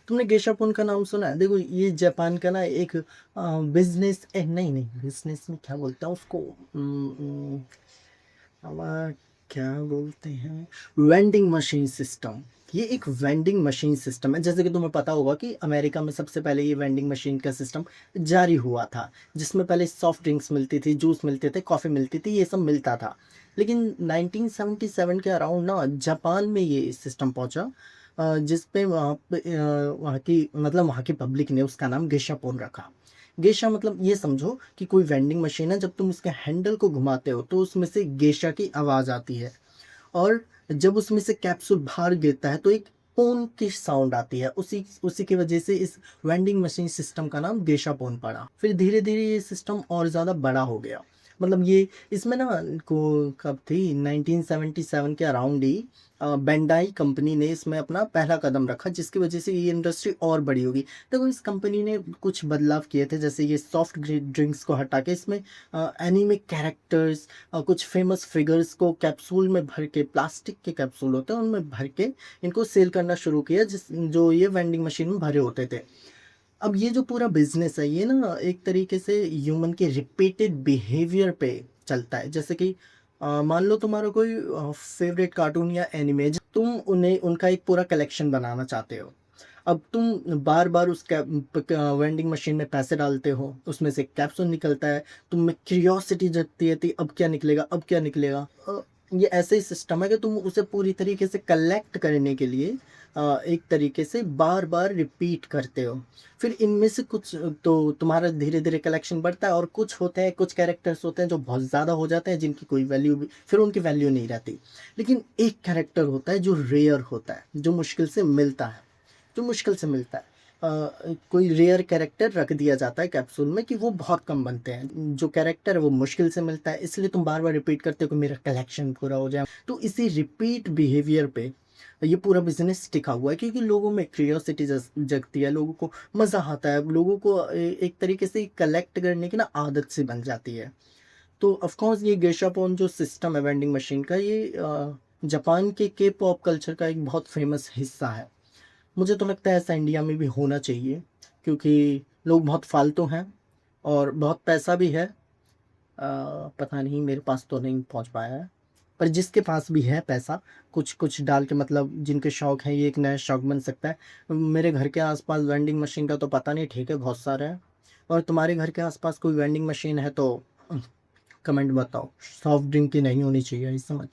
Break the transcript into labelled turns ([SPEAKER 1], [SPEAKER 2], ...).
[SPEAKER 1] तुमने गेशापोन का नाम सुना है? देखो ये जापान का ना एक बिज़नेस नहीं, नहीं बिज़नेस में क्या बोलते हैं उसको हमारा क्या बोलते हैं वेंडिंग मशीन सिस्टम। ये एक वेंडिंग मशीन सिस्टम है। जैसे कि तुम्हें पता होगा कि अमेरिका में सबसे पहले ये वेंडिंग मशीन का सिस्टम जारी हुआ था, जिसमें पहले सॉफ्ट ड्रिंक्स मिलती थी, जूस मिलते थे, कॉफ़ी मिलती थी, ये सब मिलता था। लेकिन 1977 के अराउंड ना जापान में ये सिस्टम पहुंचा, जिस पे वहाँ की मतलब वहाँ की पब्लिक ने उसका नाम गेशापोन रखा। गेशा मतलब ये समझो कि कोई वेंडिंग मशीन है, जब तुम उसके हैंडल को घुमाते हो तो उसमें से गेशा की आवाज़ आती है, और जब उसमें से कैप्सूल बाहर गिरता है तो एक पोन की साउंड आती है। उसी उसी की वजह से इस वेंडिंग मशीन सिस्टम का नाम गेशा पोन पड़ा। फिर धीरे धीरे ये सिस्टम और ज़्यादा बड़ा हो गया। मतलब ये इसमें ना को कब थी 1977 के अराउंड ही बेंडाई कंपनी ने इसमें अपना पहला कदम रखा, जिसकी वजह से ये इंडस्ट्री और बड़ी होगी। देखो इस कंपनी ने कुछ बदलाव किए थे, जैसे ये सॉफ्ट ड्रिंक्स को हटा के इसमें एनीमे कैरेक्टर्स, कुछ फेमस फिगर्स को कैप्सूल में भर के, प्लास्टिक के कैप्सूल होते हैं उनमें भर के इनको सेल करना शुरू किया, जिस जो ये वेंडिंग मशीन में भरे होते थे। अब ये जो पूरा बिजनेस है ये ना एक तरीके से ह्यूमन के रिपीटेड बिहेवियर पे चलता है। जैसे कि मान लो तुम्हारा कोई फेवरेट कार्टून या एनिमे, तुम उन्हें उनका एक पूरा कलेक्शन बनाना चाहते हो। अब तुम बार बार उस वेंडिंग मशीन में पैसे डालते हो, उसमें से कैप्सूल निकलता है, तुम में क्यूरियोसिटी जगती है कि अब क्या निकलेगा, अब क्या निकलेगा। ये ऐसे ही सिस्टम है कि तुम उसे पूरी तरीके से कलेक्ट करने के लिए एक तरीके से बार बार रिपीट करते हो। फिर इनमें से कुछ तो तुम्हारा धीरे धीरे कलेक्शन बढ़ता है, और कुछ होते हैं, कुछ कैरेक्टर्स होते हैं जो बहुत ज़्यादा हो जाते हैं, जिनकी कोई वैल्यू भी फिर उनकी वैल्यू नहीं रहती। लेकिन एक कैरेक्टर होता है जो रेयर होता है, जो मुश्किल से मिलता है, जो मुश्किल से मिलता है। कोई रेयर कैरेक्टर रख दिया जाता है कैप्सूल में कि वो बहुत कम बनते हैं, जो कैरेक्टर है वो मुश्किल से मिलता है, इसलिए तुम बार बार रिपीट करते हो कि मेरा कलेक्शन पूरा हो जाए। तो इसी रिपीट बिहेवियर पे ये पूरा बिजनेस टिका हुआ है, क्योंकि लोगों में क्यूरियोसिटी जगती है, लोगों को मज़ा आता है, लोगों को एक तरीके से कलेक्ट करने की ना आदत सी बन जाती है। तो ऑफ कोर्स ये गेशापोन जो सिस्टम है वेंडिंग मशीन का, ये जापान के पॉप कल्चर का एक बहुत फेमस हिस्सा है। मुझे तो लगता है ऐसा इंडिया में भी होना चाहिए, क्योंकि लोग बहुत फालतू हैं और बहुत पैसा भी है। पता नहीं, मेरे पास तो नहीं पहुंच पाया है, पर जिसके पास भी है पैसा, कुछ कुछ डाल के, मतलब जिनके शौक है, ये एक नया शौक बन सकता है। मेरे घर के आसपास वेंडिंग मशीन का तो पता नहीं, ठीक है बहुत सारा है। और तुम्हारे घर के आसपास कोई वेंडिंग मशीन है तो कमेंट बताओ, सॉफ्ट ड्रिंक की नहीं होनी चाहिए, इस समझ।